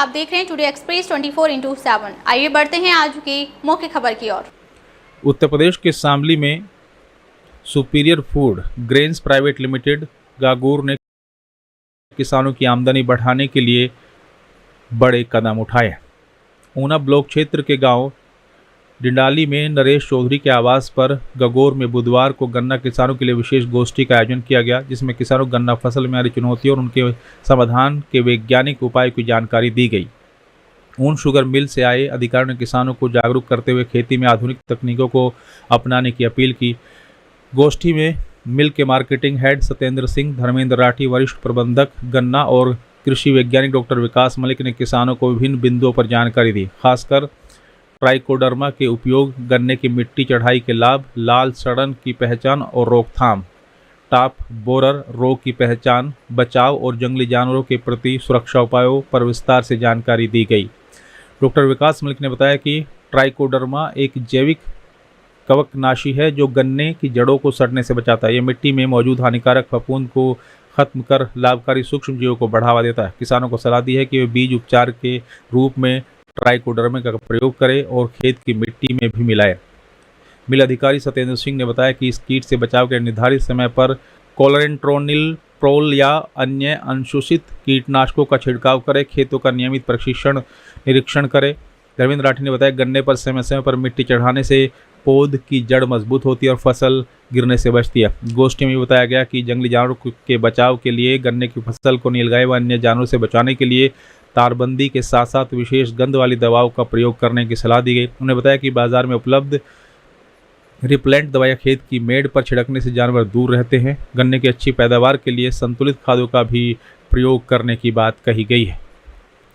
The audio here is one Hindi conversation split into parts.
आप देख रहे हैं टुडे एक्सप्रेस 24/7। आइए बढ़ते हैं आज की मुख्य खबर की ओर। उत्तर प्रदेश के शामली में superior food grains private limited Gagur ने किसानों की आमदनी बढ़ाने के लिए बड़े कदम उठाए। ऊना ब्लॉक क्षेत्र के गांव डिंडाली में नरेश चौधरी के आवास पर गगोर में बुधवार को गन्ना किसानों के लिए विशेष गोष्ठी का आयोजन किया गया, जिसमें किसानों को गन्ना फसल में आ रही चुनौतियों और उनके समाधान के वैज्ञानिक उपाय की जानकारी दी गई। ऊन शुगर मिल से आए अधिकारियों ने किसानों को जागरूक करते हुए खेती में आधुनिक तकनीकों को अपनाने की अपील की। गोष्ठी में मिल के मार्केटिंग हेड सत्येंद्र सिंह, धर्मेंद्र राठी, वरिष्ठ प्रबंधक गन्ना और कृषि वैज्ञानिक डॉक्टर विकास मलिक ने किसानों को विभिन्न बिंदुओं पर जानकारी दी, खासकर ट्राइकोडर्मा के उपयोग, गन्ने की मिट्टी चढ़ाई के लाभ, लाल सड़न की पहचान और रोकथाम, टॉप बोरर रोग की पहचान, बचाव और जंगली जानवरों के प्रति सुरक्षा उपायों पर विस्तार से जानकारी दी गई। डॉक्टर विकास मलिक ने बताया कि ट्राइकोडर्मा एक जैविक कवकनाशी है जो गन्ने की जड़ों को सड़ने से बचाता है। यह मिट्टी में मौजूद हानिकारक फफूंद को खत्म कर लाभकारी सूक्ष्म जीवों को बढ़ावा देता है। किसानों को सलाह दी है कि वे बीज उपचार के रूप में ट्राइकोडर्मा का प्रयोग करें और खेत की मिट्टी में भी मिलाएं। मिल अधिकारी सत्येंद्र सिंह ने बताया कि इस कीट से बचाव के निर्धारित समय पर कोलेंट्रोनिल प्रोल या अन्य अनुशूसित कीटनाशकों का छिड़काव करें। खेतों का नियमित प्रशिक्षण निरीक्षण करें। धर्मेंद्र राठी ने बताया गन्ने पर समय समय पर मिट्टी चढ़ाने से पौध की जड़ मजबूत होती है और फसल गिरने से बचती है। गोष्ठी में बताया गया कि जंगली जानवरों के बचाव के लिए गन्ने की फसल को नीलगाय व अन्य जानवरों से बचाने के लिए तारबंदी के साथ साथ विशेष गंध वाली दवाओं का प्रयोग करने की सलाह दी गई। उन्होंने बताया कि बाजार में उपलब्ध रिपेलेंट दवाइयाँ खेत की मेड़ पर छिड़कने से जानवर दूर रहते हैं। गन्ने की अच्छी पैदावार के लिए संतुलित खादों का भी प्रयोग करने की बात कही गई है।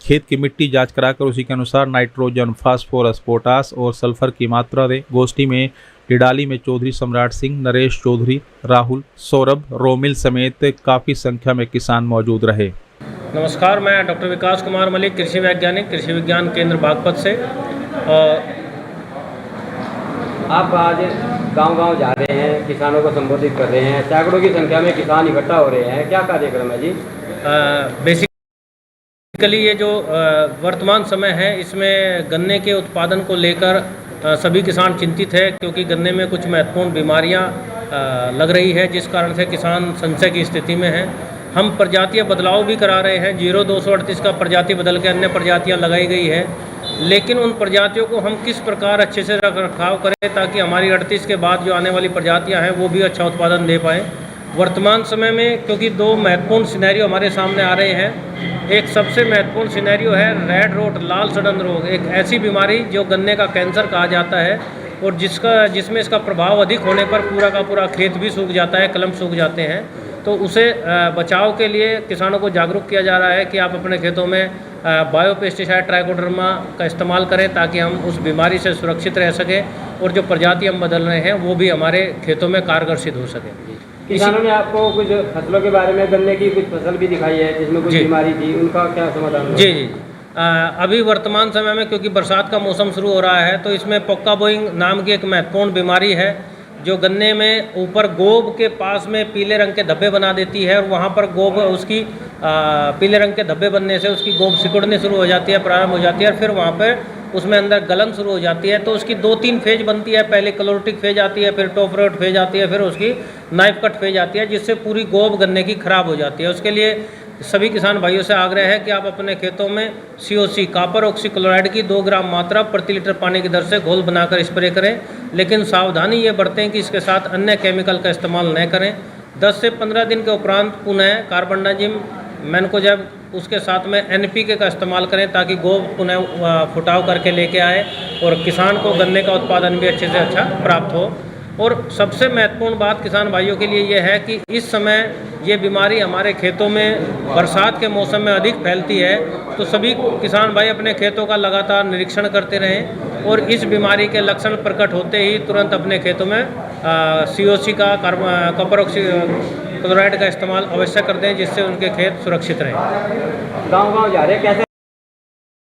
खेत की मिट्टी जांच कराकर उसी के अनुसार नाइट्रोजन, फास्फोरस, पोटास और सल्फर की मात्रा दें। गोष्ठी में डिडाली में चौधरी सम्राट सिंह, नरेश चौधरी, राहुल, सौरभ, रोमिल समेत काफ़ी संख्या में किसान मौजूद रहे। नमस्कार, मैं डॉक्टर विकास कुमार मलिक, कृषि वैज्ञानिक, कृषि विज्ञान केंद्र बागपत से। आप आज गांव-गांव जा रहे हैं, किसानों को संबोधित कर रहे हैं, सैकड़ों की संख्या में किसान इकट्ठा हो रहे हैं, क्या कार्यक्रम है जी? बेसिकली ये जो वर्तमान समय है इसमें गन्ने के उत्पादन को लेकर सभी किसान चिंतित है, क्योंकि गन्ने में कुछ महत्वपूर्ण बीमारियां लग रही है, जिस कारण से किसान संशय की स्थिति में है। हम प्रजातीय बदलाव भी करा रहे हैं। 0238 का प्रजाति बदल के अन्य प्रजातियां लगाई गई है, लेकिन उन प्रजातियों को हम किस प्रकार अच्छे से रख रखाव करें ताकि हमारी 38 के बाद जो आने वाली प्रजातियां हैं वो भी अच्छा उत्पादन दे पाएँ। वर्तमान समय में क्योंकि दो महत्वपूर्ण सिनेरियो हमारे सामने आ रहे हैं। एक सबसे महत्वपूर्ण सिनेरियो है रेड रोट, लाल सड़न रोग, एक ऐसी बीमारी जो गन्ने का कैंसर कहा जाता है और जिसमें इसका प्रभाव अधिक होने पर पूरा का पूरा खेत भी सूख जाता है, कलम सूख जाते हैं। तो उसे बचाव के लिए किसानों को जागरूक किया जा रहा है कि आप अपने खेतों में बायो पेस्टिसाइड ट्राइकोडर्मा का इस्तेमाल करें ताकि हम उस बीमारी से सुरक्षित रह सकें और जो प्रजाति हम बदल रहे हैं वो भी हमारे खेतों में कारगर सिद्ध हो सके। किसानों ने आपको कुछ फसलों के बारे में, गन्ने की कुछ फसल भी दिखाई है जिसमें कुछ बीमारी थी, उनका क्या समाधान? जी। अभी वर्तमान समय में क्योंकि बरसात का मौसम शुरू हो रहा है तो इसमें पोक्का बोइंग नाम की एक महत्वपूर्ण बीमारी है जो गन्ने में ऊपर गोब के पास में पीले रंग के धब्बे बना देती है और वहाँ पर गोब उसकी पीले रंग के धब्बे बनने से उसकी गोब सिकुड़ने शुरू हो जाती है, प्रारंभ हो जाती है और फिर वहाँ पर उसमें अंदर गलन शुरू हो जाती है। तो उसकी 2-3 फेज बनती है। पहले क्लोरोटिक फेज आती है, फिर टॉप रोट फेज आती है, फिर उसकी नाइफ कट फेज आती है, जिससे पूरी गोब गन्ने की खराब हो जाती है। उसके लिए सभी किसान भाइयों से आग्रह है कि आप अपने खेतों में COC कॉपर ऑक्सीक्लोराइड की 2 ग्राम मात्रा प्रति लीटर पानी की दर से घोल बनाकर स्प्रे करें, लेकिन सावधानी ये बरतें कि इसके साथ अन्य केमिकल का इस्तेमाल न करें। 10 से 15 दिन के उपरांत पुनः कार्बनडाजिम, मैनकोजेब, उसके साथ में NPK का इस्तेमाल करें ताकि गोब पुनः फुटाव करके लेके आए और किसान को गन्ने का उत्पादन भी अच्छे से अच्छा प्राप्त हो। और सबसे महत्वपूर्ण बात किसान भाइयों के लिए ये है कि इस समय ये बीमारी हमारे खेतों में बरसात के मौसम में अधिक फैलती है, तो सभी किसान भाई अपने खेतों का लगातार निरीक्षण करते रहें और इस बीमारी के लक्षण प्रकट होते ही तुरंत अपने खेतों में COC का कॉपर ऑक्सीक्लोराइड का इस्तेमाल अवश्य कर दें, जिससे उनके खेत सुरक्षित रहें। गांव-गांव जा रहे हैं, कैसे